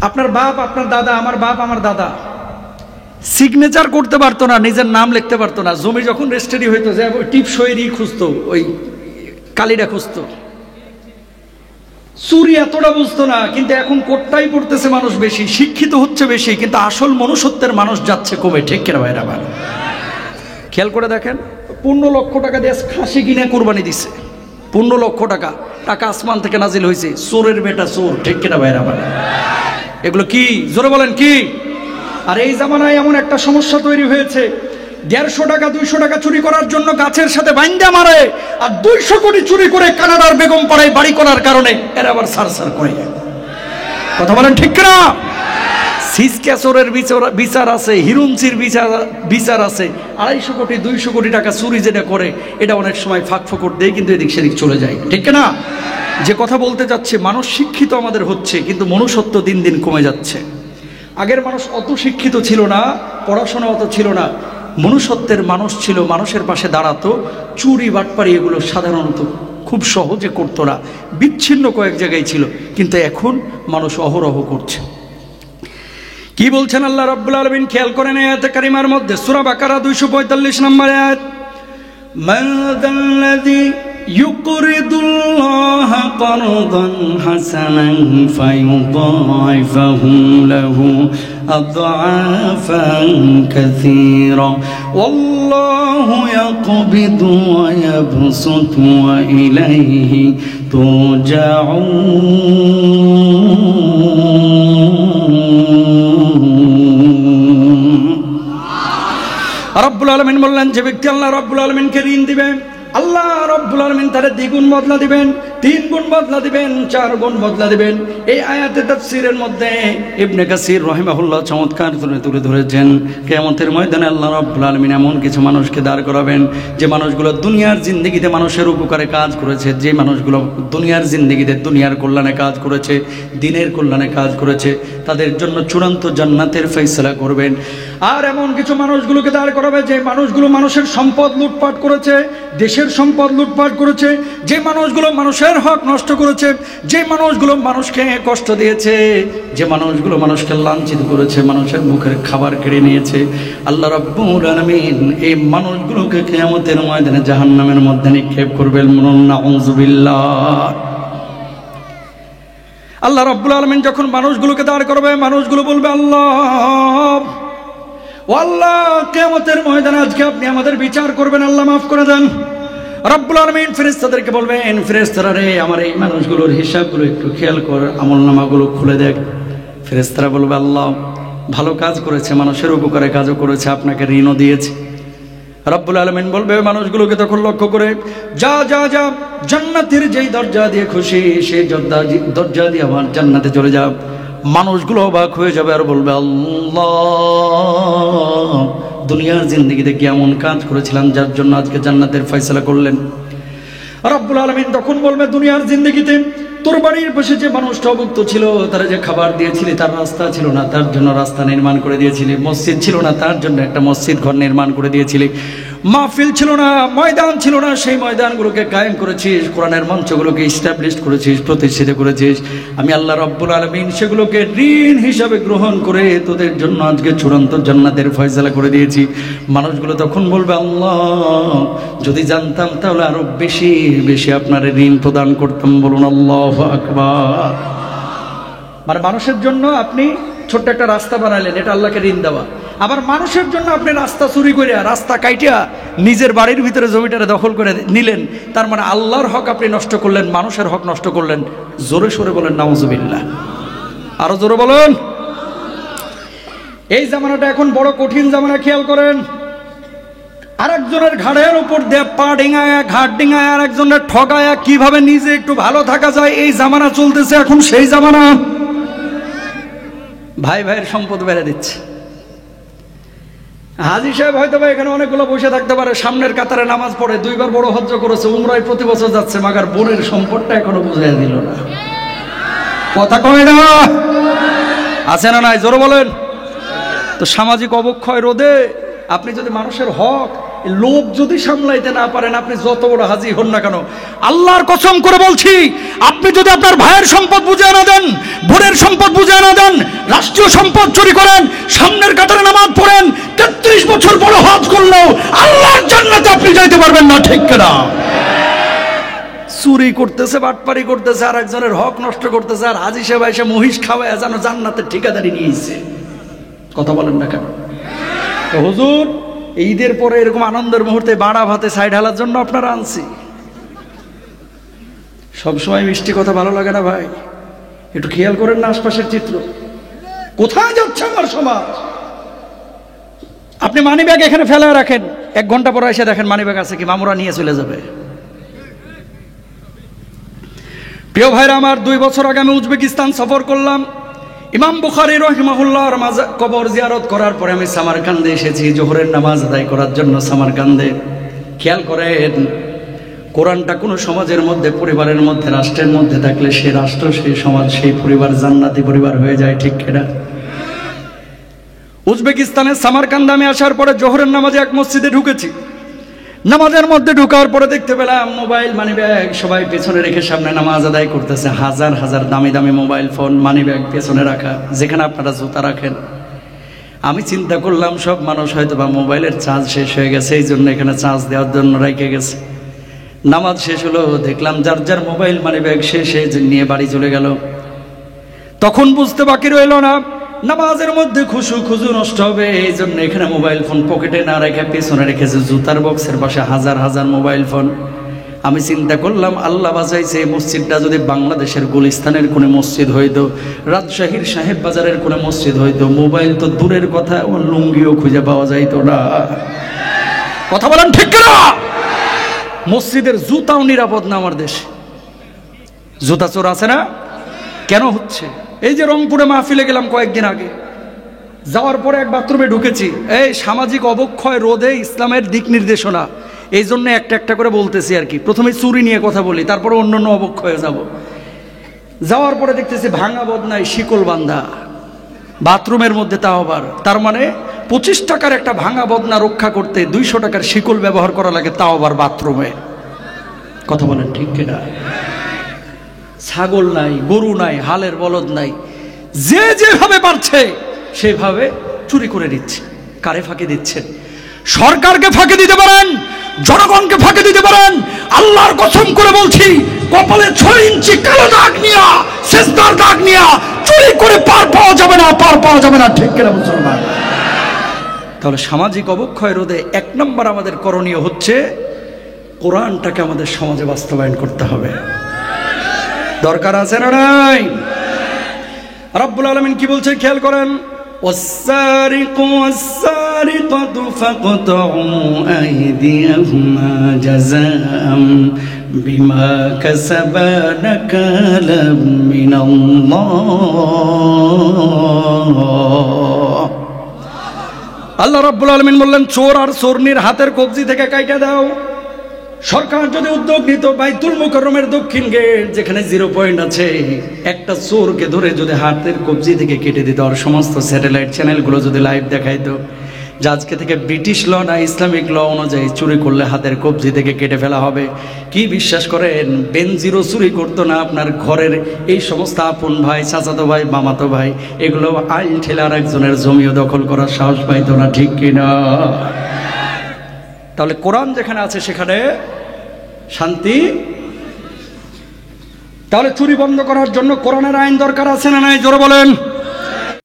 আপনার বাপ আপনার দাদা, আমার বাপ আমার দাদা সিগনেচার করতে পারতো না, নিজের নাম লিখতে পারতো না। জমি যখন রেজিস্ট্রি হইতো যে ওই টিপসইরই খুঁজতো, ওই কালিটা খুঁজতো। চুরি এতটা বুঝতো না, কিন্তু এখন কোটটাই পড়তেছে মানুষ বেশি, শিক্ষিত হচ্ছে বেশি, কিন্তু আসল মনুষ্যত্বের মানুষ যাচ্ছে কমে। ঠিক কিনা ভাইরা? আবার খেয়াল করে দেখেন, 15 লক্ষ টাকা দিয়ে খাসি কিনে কোরবানি দিছে। 15 লক্ষ টাকা, টাকা আসমান থেকে নাজিল হয়েছে। চোরের বেটা চোর। ঠিক কিনা ভাইরা? আবার এগুলো কি? জোরে বলেন কি? আর এই জামানায় এমন একটা সমস্যা তৈরি হয়েছে, 150 টাকা 200 টাকা চুরি করার জন্য গাছের সাথে বাইন্দা মারে, আর 200 কোটি চুরি করে কানাডার বেগম পাড়ায় বাড়ি করার কারণে এরা আবার সারসার করে। কথা বলেন ঠিক না? সিসক্যাসরের বিচার আছে, হিরুঞ্চির বিচার আছে। 250 কোটি 200 কোটি টাকা চুরি যেটা করে, এটা অনেক সময় ফাঁক ফোকর দিয়ে কিন্তু এদিক সেদিক চলে যায়। ঠিক না? যে কথা বলতে যাচ্ছে, মানুষ শিক্ষিত আমাদের হচ্ছে, কিন্তু মনুষ্যত্ব দিন দিন কমে যাচ্ছে। আগের মানুষ অত শিক্ষিত ছিল না, পড়াশোনা অত ছিল না, মনুষ্যত্বের মানুষ ছিল, মানুষের পাশে দাঁড়াতো। চুরি বাটপারি এগুলো সাধারণত খুব সহজে করতো না, বিচ্ছিন্ন কয়েক জায়গায় ছিল, কিন্তু এখন মানুষ অহরহ করছে। কি বলছেন আল্লাহ রাব্বুল আলামিন? খেয়াল করেন আয়াতে কারিমার মধ্যে, সূরা বাকারা 245 নম্বর আয়াত, মান যাল্লাযী ইউকরিদুল্লাহা কারদান হাসানান ফায়ুদাইফাহু লাহু আযআফান কাসীরা ওয়াল্লাহু ইয়াকবিদু ওয়া ইয়াবসুতু ওয়া ইলাইহি তুরজাউন। রব্বুল আলামিন বললেন, যে ব্যক্তি আল্লাহ রব্বুল আলামিনকে ঋণ দিবে, আল্লাহ রব্বুল আলামিন তারে দ্বিগুণ বদলা দিবেন, 3 গুণ বদলা দিবেন, 4 গুণ বদলা দিবেন। এই আয়াতে তাফসীরের মধ্যে ইবনে কাসির রাহিমাহুল্লাহ চমৎকার তুলে ধরেছেন, কিয়ামতের ময়দানে আল্লাহ রব্বুল আলামিন এমন কিছু মানুষকে দাঁড় করাবেন, যে মানুষগুলো দুনিয়ার জিন্দেগিতে মানুষের উপকারে কাজ করেছে, যে মানুষগুলো দুনিয়ার জিন্দেগিতে দুনিয়ার কল্যাণে কাজ করেছে, দিনের কল্যাণে কাজ করেছে, তাদের জন্য চূড়ান্ত জান্নাতের ফয়সালা করবেন। আর এমন কিছু মানুষগুলোকে দাঁড় করাবে, যে মানুষগুলো মানুষের সম্পদ লুটপাট করেছে, দেশের সম্পদ লুটপাট করেছে, যে মানুষগুলো মানুষের হক নষ্ট করেছে, যে মানুষগুলো মানুষকে কষ্ট দিয়েছে, যে মানুষগুলো মানুষকে লাঞ্ছিত করেছে, মানুষের মুখের খাবার কেড়ে নিয়েছে, আল্লাহ রাব্বুল আলামিন এই মানুষগুলোকে কিয়ামতের ময়দানে জাহান্নামের মধ্যে নিক্ষেপ করবেন। নাউযুবিল্লাহ। আল্লাহ রাব্বুল আলামিন যখন মানুষগুলোকে দাঁড় করবে, মানুষগুলো বলবে, আল্লাহ ও আল্লাহ, কিয়ামতের ময়দানে আজকে আপনি আমাদের বিচার করবেন, আল্লাহ মাফ করে দেন। রব্বুল আলামিন ফেরেশতাদেরকে বলবেন, ফেরেশতারা রে, আমার এই মানুষগুলোর হিসাবগুলো একটু খেয়াল কর, আমলনামাগুলো খুলে দেখ। ফেরেশতারা বলবে, আল্লাহ ভালো কাজ করেছে, মানুষের উপকারে কাজও করেছে, আপনাকে ঋণও দিয়েছে। রব্বুল আলামিন বলবে মানুষগুলোকে তখন লক্ষ্য করে, যা যা যা, জান্নাতের যেই দরজা দিয়ে খুশি সেই দরজা দিয়ে আমার জান্নাতে চলে যা। মানুষগুলো অবাক হয়ে যাবে আর বলবে, আল্লাহ দুনিয়ার জিন্দেগিতে কি এমন কাজ করেছিলাম যার জন্য আজকে জান্নাতের ফয়সালা করলেন? রব্বুল আলামিন তখন বলবে, দুনিয়ার জিন্দেগিতে তোর বাড়ির পাশে যে মানুষটা অভুক্ত ছিল, তারা যে খাবার দিয়েছিলি, তার রাস্তা ছিল না, তার জন্য রাস্তা নির্মাণ করে দিয়েছিলি, মসজিদ ছিল না, তার জন্য একটা মসজিদ ঘর নির্মাণ করে দিয়েছিলি, মাহফিল ছিল না, ময়দান ছিল না, সেই ময়দানগুলোকে কায়েম করেছিস, কোরআনের মঞ্চগুলোকে এস্টাবলিশ করেছিস, প্রতিষ্ঠিত করেছিস। আমি আল্লাহ রাব্বুল আলামিন সেগুলোকে ঋণ হিসাবে গ্রহণ করে তোদের জন্য আজকে চূড়ান্ত জান্নাতের ফয়সালা করে দিয়েছি। মানুষগুলো তখন বলবে, আল্লাহ যদি জানতাম তাহলে আরো বেশি বেশি আপনার ঋণ প্রদান করতাম। বলুন আল্লাহু আকবার। মানে মানুষের জন্য আপনি ছোট্ট একটা রাস্তা বানালেন, এটা আল্লাহকে ঋণ দেওয়া। আবার মানুষের জন্য আপনি রাস্তা চুরি করে, রাস্তা কাইটিয়া নিজের বাড়ির ভিতরে জমিটারে দখল করে নিলেন, তার মানে আল্লাহর হক আপনি নষ্ট করলেন, মানুষের হক নষ্ট করলেন। জোরে সোরে বলেন নাউযুবিল্লাহ। আরো জোরে বলেন। এই জামানাটা এখন বড় কঠিন জামানা। খেয়াল করেন, আরেকজনের ঘাড়ের উপর দিয়ে পা ডিঙায়া, ঘাট ডিঙায়া, আরেকজনের ঠগায়া কিভাবে নিজে একটু ভালো থাকা যায়, এই জামানা চলতেছে এখন। সেই জামানা ভাই ভাইয়ের সম্পদ বেড়ে দিচ্ছে। হাজী সাহেব হয়তো বা এখানে অনেকগুলো বসে থাকতে পারে, সামনের কাতারে নামাজ পড়ে, 2 বার বড় হজ্জ করেছে, উমরায় প্রতি বছর যাচ্ছে, মাগার বোনের সম্পদটা এখনো বুঝাই দিল না। কথা কয় না? আছে না নাই? জোরে বলেন। তো সামাজিক অবক্ষয় রোধে আপনি যদি মানুষের হক লোভ যদি সামলাইতে না পারেন, আপনি যত বড় হাজি হন না কেন, আল্লাহর কসম করে বলছি, আপনি যদি আপনার ভাইয়ের সম্পদ বুঝে না দেন, বোনের সম্পদ বুঝে না দেন, রাষ্ট্রীয় সম্পদ চুরি করেন, সামনের কাতারে নামাজ পড়েন, 33 বছর বড় হজ করলেও আল্লাহর জান্নাতে আপনি যাইতে পারবেন না, ঠিক কিনা? চুরি করতেছে, বাটপারি করতেছে, আর একজনের হক নষ্ট করতেছে, আর হাজি সাহেব এসে মহিষ খাওয়ায় যেন জান্নাতের ঠিকাদারি নিয়েছে। কথা বলেন না কেন? তো হুজুর, ঈদের পরে এরকম আনন্দের মুহূর্তে বাড়া ভাতে সাইড ঢালার জন্য আপনারা আনছি। সবসময় মিষ্টি কথা ভালো লাগে না ভাই, একটু খেয়াল করেন না আশপাশের চিত্র। কোথায় যাচ্ছে আমার সমাজ? আপনি মানি ব্যাগ এখানে ফেলে রাখেন, 1 ঘন্টা পরে এসে দেখেন মানি ব্যাগ আছে কি, মামুরা নিয়ে চলে যাবে। প্রিয় ভাইরা আমার, 2 বছর আগে আমি উজবেকিস্তান সফর করলাম। ইমাম বুখারী রাহিমাহুল্লাহর কবর জিয়ারত করার পরে আমি সামারকান্দে এসেছি জোহরের নামাজ আদায় করার জন্য। সামারকান্দে খেয়াল করেন, কোরআনটা কোনো সমাজের মধ্যে, পরিবারের মধ্যে, রাষ্ট্রের মধ্যে থাকলে সে রাষ্ট্র, সেই সমাজ, সেই পরিবার জান্নাতি পরিবার হয়ে যায়, ঠিক কিনা? উজবেকিস্তানের সামারকান্দে আমি আসার পরে জোহরের নামাজে এক মসজিদে ঢুকেছি। নামাজের মধ্যে ঢোকার পরে দেখতে পেলাম মোবাইল, মানি ব্যাগ সবাই পেছনে রেখে সামনে নামাজ আদায় করতেছে। হাজার হাজার দামি দামি মোবাইল ফোন, মানি ব্যাগ পেছনে রাখা, যেখানে আপনারা জুতা রাখেন। আমি চিন্তা করলাম সব মানুষ হয়তো বা মোবাইলের চার্জ শেষ হয়ে গেছে, এই জন্য এখানে চার্জ দেওয়ার জন্য রেখে গেছে। নামাজ শেষ হলো, দেখলাম যার যার মোবাইল মানি ব্যাগ শেষে নিয়ে বাড়ি চলে গেল। তখন বুঝতে বাকি রইল না, নামাজের মধ্যে খুশু নষ্ট হবে, এই জন্য এখানে মোবাইল ফোন পকেটে না রেখে পেছনে রেখেছে, জুতার বক্সের পাশে হাজার হাজার মোবাইল ফোন। আমি চিন্তা করলাম, আল্লাহ বাঁচাইছে, এই মসজিদটা যদি বাংলাদেশের গুলিস্তানের কোনো মসজিদ হইতো, রাজশাহীর সাহেব বাজারের কোনো মসজিদ হইতো, মোবাইল তো দূরের কথা, ও লুঙ্গিও খুঁজে পাওয়া যাইতো না। কথা বলেন ঠিক কিনা? মসজিদের জুতাও নিরাপদ না আমার দেশে। জুতা চোর আছে না? কেন হচ্ছে? এই যে রংপুরে মাহফিলে গেলাম কয়েকদিন আগে, যাওয়ার পরে এক বাথরুমে ঢুকেছি। এই সামাজিক অবক্ষয় রোধে ইসলামের দিক নির্দেশনা, এই জন্য একটা একটা করে বলতেছি আর কি। প্রথমে চুরি নিয়ে কথা বলি, তারপরে অন্যান্য অবক্ষয়ে যাব। যাওয়ার পরে দেখতেছি ভাঙা বদনায় শিকল বান্ধা বাথরুমের মধ্যে, তাও আবার, তার মানে 25 টাকার একটা ভাঙা বদনা রক্ষা করতে 200 টাকার শিকল ব্যবহার করা লাগে, তাও আবার বাথরুমে। কথা বলেন ঠিক কিনা? ছাগল নাই, গরু নাই, হালের বলদ নাই, যে যেভাবে পারছে সেভাবে চুরি করে দিচ্ছে। কারে ফাঁকি দিচ্ছেন? সরকারকে ফাঁকি দিতে পারেন, জনগণকে ফাঁকি দিতে পারেন। আল্লাহর কসম করে বলছি, কপালে 6 ইঞ্চি কালো দাগ নিয়া, শেষদার দাগ নিয়া চুরি করে পার পাওয়া যাবে না, পার পাওয়া যাবে না, ঠিক কিনা মুসলমান? তাহলে সামাজিক অবক্ষয় রোধে 1 নম্বর আমাদের করণীয় হচ্ছে কোরআনটাকে আমাদের সমাজে বাস্তবায়ন করতে হবে। দরকার আছে না নাই? রব্বুল আলামিন কি বলছে খেয়াল করেন, ওয়াস-সারিকু ওয়াস-সারিকাতু ফাকতাউ আইদিয়াহুমা জাযাআম বিমা কাসাবা নাকালাম মিনাল্লাহ। আল্লাহ রাব্বুল আলামিন বললেন, চোর আর চোরনির হাতের কবজি থেকে কাইটা দাও। সরকার যদি উদ্যোগ নিত, বাইতুল মুকাররমের দক্ষিণ গেট যেখানে 0 পয়েন্ট আছে, একটা চোরকে ধরে যদি হাতের কবজি থেকে কেটে দিত, আর সমস্ত স্যাটেলাইট চ্যানেলগুলো যদি লাইভ দেখাইতো যে আজকে থেকে ব্রিটিশ ল না ইসলামিক ল অনুযায়ী চুরি করলে হাতের কবজি থেকে কেটে ফেলা হবে, কি বিশ্বাস করেন বেনজিরও চুরি করতো না? আপনার ঘরের এই সমস্ত আপন ভাই, চাচাতো ভাই, মামাতো ভাই, এগুলো আইল ঠেলে আর একজনের জমিও দখল করার সাহস পাইতো না, ঠিক কিনা? তাহলে কোরআন যেখানে আছে সেখানে শান্তি। তাহলে চুরি বন্ধ করার জন্য কোরআনের আইন দরকার আছে না নাই? জোরে বলেন।